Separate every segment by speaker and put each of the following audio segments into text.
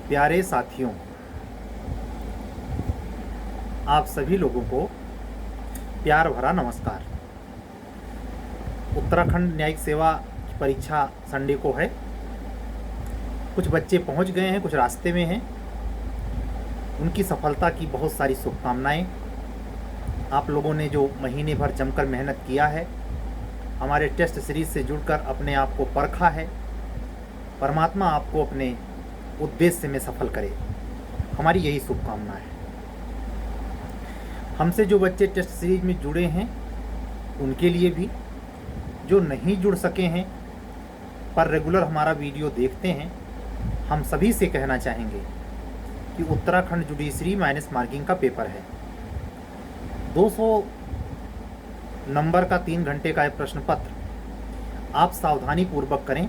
Speaker 1: प्यारे साथियों, आप सभी लोगों को प्यार भरा नमस्कार। उत्तराखंड न्यायिक सेवा की परीक्षा संडे को है। कुछ बच्चे पहुंच गए हैं, कुछ रास्ते में हैं। उनकी सफलता की बहुत सारी शुभकामनाएं। आप लोगों ने जो महीने भर जमकर मेहनत किया है, हमारे टेस्ट सीरीज से जुड़कर अपने आप को परखा है, परमात्मा आपको अपने उद्देश्य में सफल करे, हमारी यही शुभकामना है। हमसे जो बच्चे टेस्ट सीरीज में जुड़े हैं उनके लिए भी, जो नहीं जुड़ सके हैं पर रेगुलर हमारा वीडियो देखते हैं, हम सभी से कहना चाहेंगे कि उत्तराखंड जुडिशरी माइनस मार्किंग का पेपर है। 200 नंबर का 3 घंटे का प्रश्न पत्र आप सावधानी पूर्वक करें।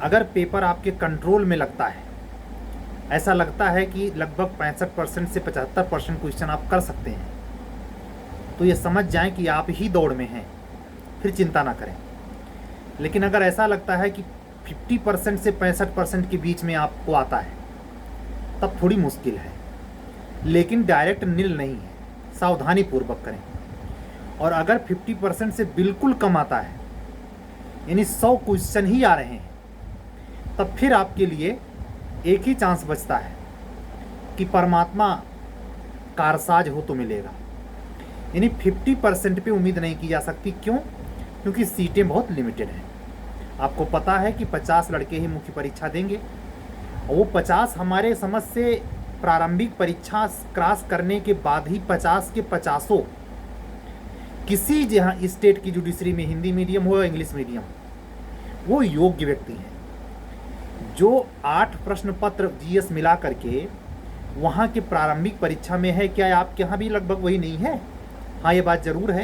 Speaker 1: अगर पेपर आपके कंट्रोल में लगता है, ऐसा लगता है कि लगभग 65% से 75% क्वेश्चन आप कर सकते हैं, तो ये समझ जाएं कि आप ही दौड़ में हैं, फिर चिंता ना करें। लेकिन अगर ऐसा लगता है कि 50% से 65% के बीच में आपको आता है, तब थोड़ी मुश्किल है, लेकिन डायरेक्ट नील नहीं है, सावधानी पूर्वक करें। और अगर 50% से बिल्कुल कम आता है, यानी 100 क्वेश्चन ही आ रहे हैं, तब फिर आपके लिए एक ही चांस बचता है कि परमात्मा कारसाज हो तो मिलेगा। यानी 50% पे उम्मीद नहीं की जा सकती। क्यों? क्योंकि सीटें बहुत लिमिटेड हैं। आपको पता है कि 50 लड़के ही मुख्य परीक्षा देंगे, और वो 50 हमारे समझ से प्रारंभिक परीक्षा क्रॉस करने के बाद ही 50 के 50 किसी जहाँ स्टेट की जुडिशरी में, हिंदी मीडियम हो या इंग्लिश मीडियम, वो योग्य व्यक्ति हैं। जो 8 प्रश्न पत्र जीएस मिला करके वहाँ के प्रारंभिक परीक्षा में है, क्या आपके यहाँ भी लगभग वही नहीं है? हाँ, ये बात ज़रूर है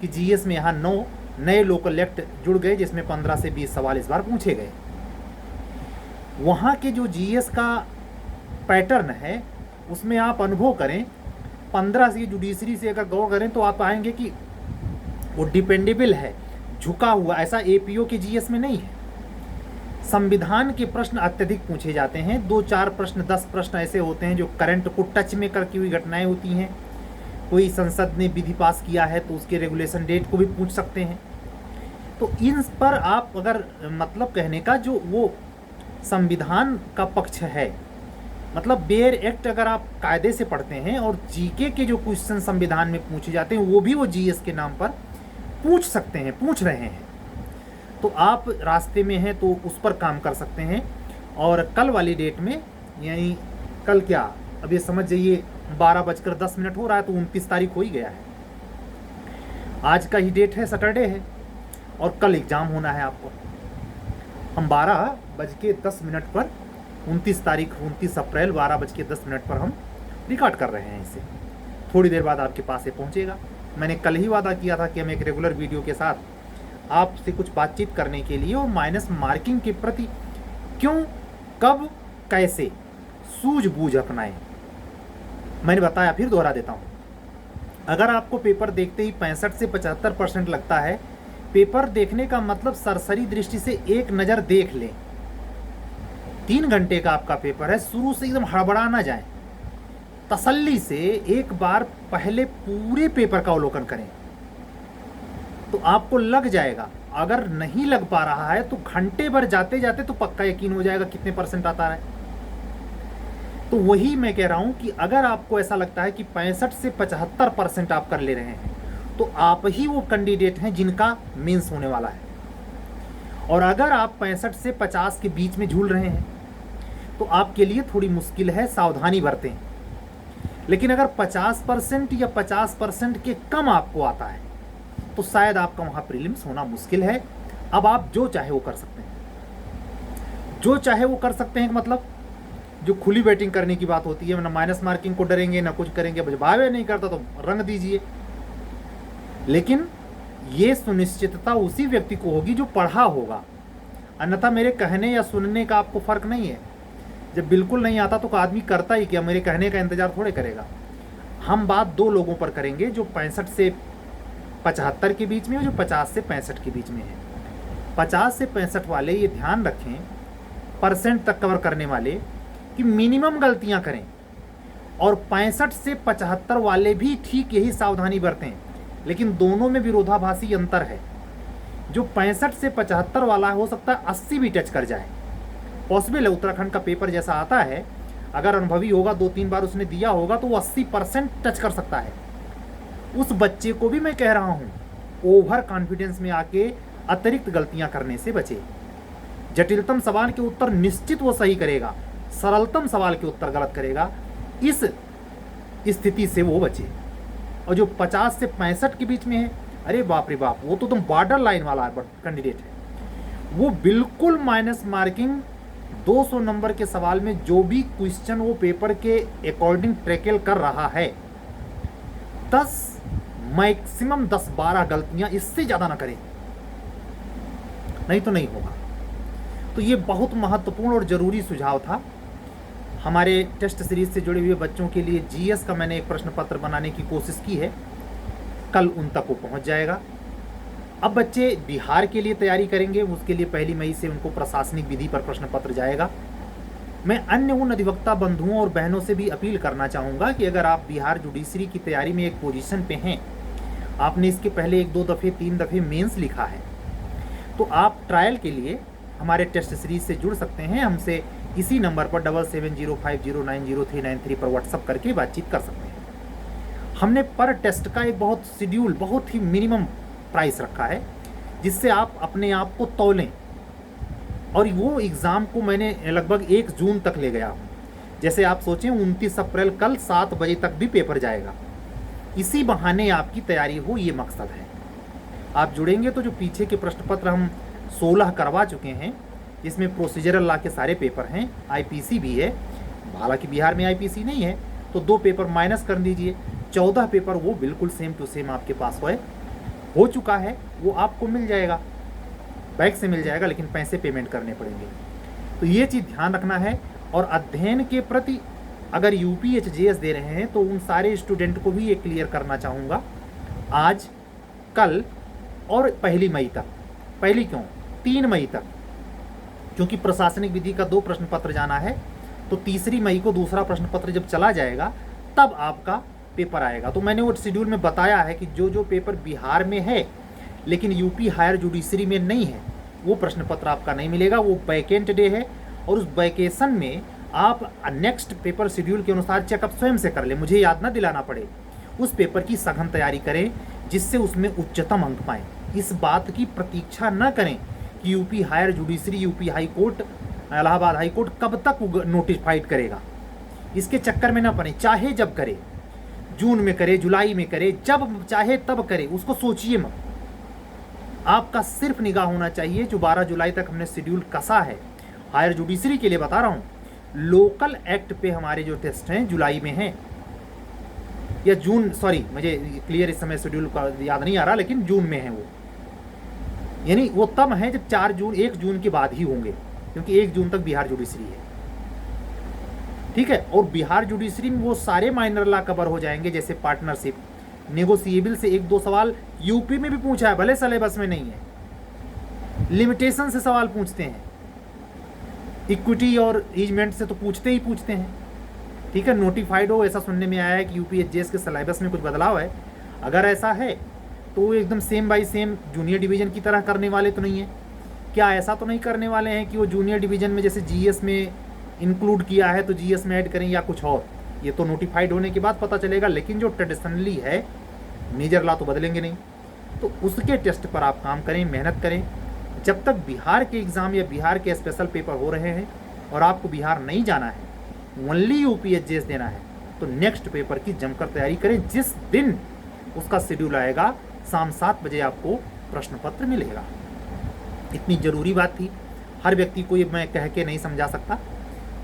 Speaker 1: कि जीएस में यहाँ 9 नए लोकल एक्ट जुड़ गए, जिसमें 15 से 20 सवाल इस बार पूछे गए। वहाँ के जो जीएस का पैटर्न है उसमें आप अनुभव करें, 15 से जुडिशरी से अगर गौर करें तो आप पाएंगे कि वो डिपेंडेबल है, झुका हुआ, ऐसा एपीओ के जीएस में नहीं है। संविधान के प्रश्न अत्यधिक पूछे जाते हैं। 2-4 प्रश्न, 10 प्रश्न ऐसे होते हैं जो करंट को टच में करके हुई घटनाएं होती हैं। कोई संसद ने विधि पास किया है तो उसके रेगुलेशन डेट को भी पूछ सकते हैं। तो इन पर आप अगर, मतलब कहने का जो वो संविधान का पक्ष है, मतलब बेयर एक्ट अगर आप कायदे से पढ़ते हैं और जीके के जो क्वेश्चन संविधान में पूछे जाते हैं वो भी वो जीएस के नाम पर पूछ सकते हैं, पूछ रहे हैं, तो आप रास्ते में हैं तो उस पर काम कर सकते हैं। और कल वाली डेट में, यानी कल क्या, अब ये समझ जाइए 12:10 हो रहा है, तो 29 तारीख हो ही गया है। आज का ही डेट है, सैटरडे है, और कल एग्ज़ाम होना है आपको। हम 12:10 पर 29 तारीख 29 अप्रैल 12:10 पर हम रिकॉर्ड कर रहे हैं इसे। थोड़ी देर बाद आपके पास ये पहुँचेगा। मैंने कल ही वादा किया था कि हम एक रेगुलर वीडियो के साथ आपसे कुछ बातचीत करने के लिए और माइनस मार्किंग के प्रति क्यों, कब, कैसे सूझबूझ अपनाएं। मैंने बताया, फिर दोहरा देता हूँ। अगर आपको पेपर देखते ही 65 से 75% लगता है, पेपर देखने का मतलब सरसरी दृष्टि से एक नज़र देख लें। 3 घंटे का आपका पेपर है, शुरू से एकदम हड़बड़ा ना जाए, तसल्ली से एक बार पहले पूरे पेपर का अवलोकन करें तो आपको लग जाएगा। अगर नहीं लग पा रहा है तो घंटे भर जाते जाते तो पक्का यकीन हो जाएगा कितने परसेंट आता है। तो वही मैं कह रहा हूं कि अगर आपको ऐसा लगता है कि 65 से 75% आप कर ले रहे हैं, तो आप ही वो कैंडिडेट हैं जिनका मेंस होने वाला है। और अगर आप 65 से 50 के बीच में झूल रहे हैं तो आपके लिए थोड़ी मुश्किल है, सावधानी बरतें। लेकिन अगर 50% या 50% के कम आपको आता है तो शायद आपका वहाँ प्रीलिम्स होना मुश्किल है। अब आप जो चाहे वो कर सकते हैं, जो चाहे वो कर सकते हैं, मतलब जो खुली बैटिंग करने की बात होती है, ना माइनस मार्किंग को डरेंगे ना कुछ करेंगे, जब भावे नहीं करता तो रंग दीजिए। लेकिन ये सुनिश्चितता उसी व्यक्ति को होगी जो पढ़ा होगा, अन्यथा मेरे कहने या सुनने का आपको फर्क नहीं है। जब बिल्कुल नहीं आता तो आदमी करता ही क्या, मेरे कहने का इंतजार थोड़े करेगा। हम बात 2 लोगों पर करेंगे, जो 65 से 75 के बीच में, जो 50 से 65 के बीच में है। 50 से 65 वाले ये ध्यान रखें, परसेंट तक कवर करने वाले, कि मिनिमम गलतियां करें, और 65 से 75 वाले भी ठीक यही सावधानी बरतें, लेकिन दोनों में विरोधाभासी अंतर है। जो 65 से 75 वाला हो सकता है 80 भी टच कर जाए, पॉसिबल है। उत्तराखंड का पेपर जैसा आता है, अगर अनुभवी होगा, 2-3 बार उसने दिया होगा, तो वो 80% टच कर सकता है। उस बच्चे को भी मैं कह रहा हूँ, ओवर कॉन्फिडेंस में आके अतिरिक्त गलतियां करने से बचे। जटिलतम सवाल के उत्तर निश्चित वो सही करेगा, सरलतम सवाल के उत्तर गलत करेगा, इस स्थिति से वो बचे। और जो 50 से 65 के बीच में है, अरे बाप रे बाप, वो तो तुम बॉर्डर लाइन वाला कैंडिडेट है। वो बिल्कुल माइनस मार्किंग 200 नंबर के सवाल में जो भी क्वेश्चन वो पेपर के अकॉर्डिंग ट्रैकल कर रहा है, 10 मैक्सिमम 10-12 गलतियां, इससे ज़्यादा ना करें, नहीं तो नहीं होगा। तो ये बहुत महत्वपूर्ण और ज़रूरी सुझाव था हमारे टेस्ट सीरीज से जुड़े हुए बच्चों के लिए। जीएस का मैंने एक प्रश्न पत्र बनाने की कोशिश की है, कल उन तक वो पहुंच जाएगा। अब बच्चे बिहार के लिए तैयारी करेंगे, उसके लिए 1 मई से उनको प्रशासनिक विधि पर प्रश्न पत्र जाएगा। मैं अन्य उन अधिवक्ता बंधुओं और बहनों से भी अपील करना चाहूँगा कि अगर आप बिहार जुडिशरी की तैयारी में एक पोजीशन पे हैं, आपने इसके पहले 1-2 दफ़े 3 दफ़े मेंस लिखा है, तो आप ट्रायल के लिए हमारे टेस्ट सीरीज से जुड़ सकते हैं। हमसे इसी नंबर पर 7705090393 पर व्हाट्सअप करके बातचीत कर सकते हैं। हमने पर टेस्ट का एक बहुत शेड्यूल, बहुत ही मिनिमम प्राइस रखा है, जिससे आप अपने आप को तौलें। और वो एग्ज़ाम को मैंने लगभग 1 जून तक ले गया हूँ। जैसे आप सोचें 29 अप्रैल, कल 7 बजे तक भी पेपर जाएगा। इसी बहाने आपकी तैयारी हो, ये मकसद है। आप जुड़ेंगे तो जो पीछे के प्रश्न पत्र हम 16 करवा चुके हैं, जिसमें प्रोसीजरल लॉ के सारे पेपर हैं, आईपीसी भी है, हालांकि बिहार में आईपीसी नहीं है, तो 2 पेपर माइनस कर दीजिए, 14 पेपर वो बिल्कुल सेम टू सेम आपके पास हो चुका है, वो आपको मिल जाएगा, बैक से मिल जाएगा, लेकिन पैसे पेमेंट करने पड़ेंगे। तो ये चीज़ ध्यान रखना है। और अध्ययन के प्रति अगर यूपीएचजेएस दे रहे हैं, तो उन सारे स्टूडेंट को भी ये क्लियर करना चाहूँगा, आज, कल और 1 मई तक। पहली क्यों, 3 मई तक, क्योंकि प्रशासनिक विधि का 2 प्रश्न पत्र जाना है, तो 3 मई को दूसरा प्रश्न पत्र जब चला जाएगा तब आपका पेपर आएगा। तो मैंने वो शेड्यूल में बताया है कि जो जो पेपर बिहार में है लेकिन यूपी हायर जुडिशरी में नहीं है, वो प्रश्न पत्र आपका नहीं मिलेगा। वो वैकेंट डे है, और उस वैकेशन में आप नेक्स्ट पेपर शेड्यूल के अनुसार चेकअप स्वयं से कर लें, मुझे याद ना दिलाना पड़े। उस पेपर की सघन तैयारी करें, जिससे उसमें उच्चतम अंक पाएँ। इस बात की प्रतीक्षा न करें कि UP higher judiciary, UP high court, Allahabad high court कब तक नोटिफाइड करेगा, इसके चक्कर में ना पड़े। चाहे जब करे, जून में करे, जुलाई में करे, जब चाहे तब करे, उसको सोचिए मत। आपका सिर्फ निगाह होना चाहिए, जो 12 जुलाई तक हमने शेड्यूल कसा है हायर जुडिशरी के लिए बता रहा हूँ, लोकल एक्ट पे हमारे जो टेस्ट हैं जुलाई में हैं या जून, सॉरी मुझे क्लियर इस समय शेड्यूल का याद नहीं आ रहा, लेकिन जून में है वो, यानी वो तब है जब 1 जून के बाद ही होंगे, क्योंकि 1 जून तक बिहार जुडिशरी है, ठीक है। और बिहार जुडिशरी में वो सारे माइनर लॉ कवर हो जाएंगे, जैसे पार्टनरशिप, नेगोशिएबल से 1-2 सवाल यूपी में भी पूछा है, भले सिलेबस में नहीं है, लिमिटेशन से सवाल पूछते हैं, इक्विटी और ईजमेंट से तो पूछते ही पूछते हैं, ठीक है। नोटिफाइड हो, ऐसा सुनने में आया है कि यूपीएचजेएस के सिलेबस में कुछ बदलाव है। अगर ऐसा है तो वो एकदम same by same junior division की तरह करने वाले तो नहीं है। क्या ऐसा तो नहीं करने वाले हैं कि वो जूनियर डिवीज़न में जैसे जीएस में इंक्लूड किया है तो जीएस में ऐड करें या कुछ और? ये तो नोटिफाइड होने के बाद पता चलेगा, लेकिन जो ट्रेडिशनली है मेजर लॉ तो बदलेंगे नहीं। तो उसके टेस्ट पर आप काम करें, मेहनत करें। जब तक बिहार के एग्ज़ाम या बिहार के स्पेशल पेपर हो रहे हैं और आपको बिहार नहीं जाना है, ओनली यूपीएचजेएस देना है, तो नेक्स्ट पेपर की जमकर तैयारी करें। जिस दिन उसका शेड्यूल आएगा, शाम 7 बजे आपको प्रश्न पत्र मिलेगा। इतनी ज़रूरी बात थी, हर व्यक्ति को ये मैं कह के नहीं समझा सकता।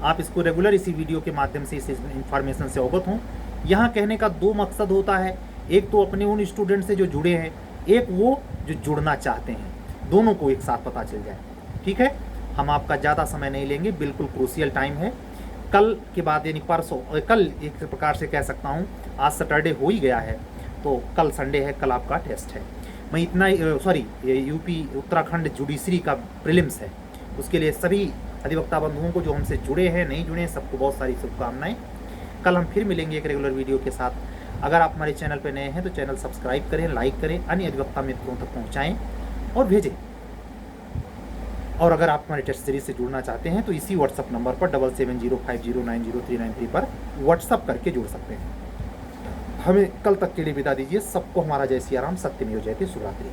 Speaker 1: आप इसको रेगुलर इसी वीडियो के माध्यम से इस इन्फॉर्मेशन से अवगत हों। यहाँ कहने का 2 मकसद होता है, एक तो अपने उन स्टूडेंट से जो जुड़े हैं, एक वो जो जुड़ना चाहते हैं, दोनों को एक साथ पता चल जाए, ठीक है। हम आपका ज़्यादा समय नहीं लेंगे, बिल्कुल क्रूशियल टाइम है। कल के बाद यानी परसों, कल एक प्रकार से कह सकता हूँ, आज सैटरडे हो ही गया है, तो कल संडे है, कल आपका टेस्ट है। मैं इतना यूपी उत्तराखंड जुडिशरी का प्रीलिम्स है, उसके लिए सभी अधिवक्ता बंधुओं को जो हमसे जुड़े हैं, नहीं जुड़े हैं, सबको बहुत सारी शुभकामनाएं। कल हम फिर मिलेंगे एक रेगुलर वीडियो के साथ। अगर आप हमारे चैनल पर नए हैं तो चैनल सब्सक्राइब करें, लाइक करें, अन्य अधिवक्ता मित्रों तक पहुँचाएँ और भेजें। और अगर आप हमारे टेस्ट सीरीज से जुड़ना चाहते हैं तो इसी व्हाट्सअप नंबर पर 7705090393 पर व्हाट्सअप करके जुड़ सकते हैं। हमें कल तक के लिए विदा दीजिए। सबको हमारा जय सिया राम, सत्यमेव जयते, शुभरात्रि।